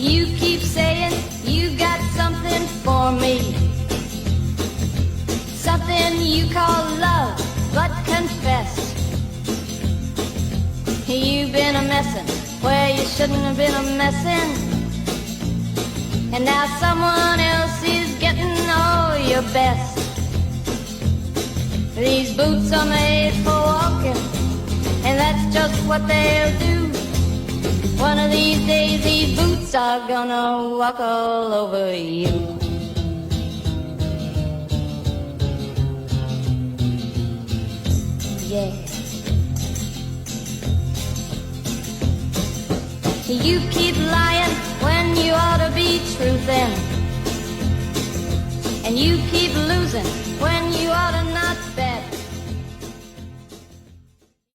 You keep saying you got something for me, something you call love, but confess you've been a messin' where you shouldn't have been a messin', and now someone else is getting all your best. These boots are made for walking, and that's just what they'll do. One of these days these boots are gonna walk all over you. Yeah. You keep lying when you ought to be truthin', and you keep losing when you ought to not bet.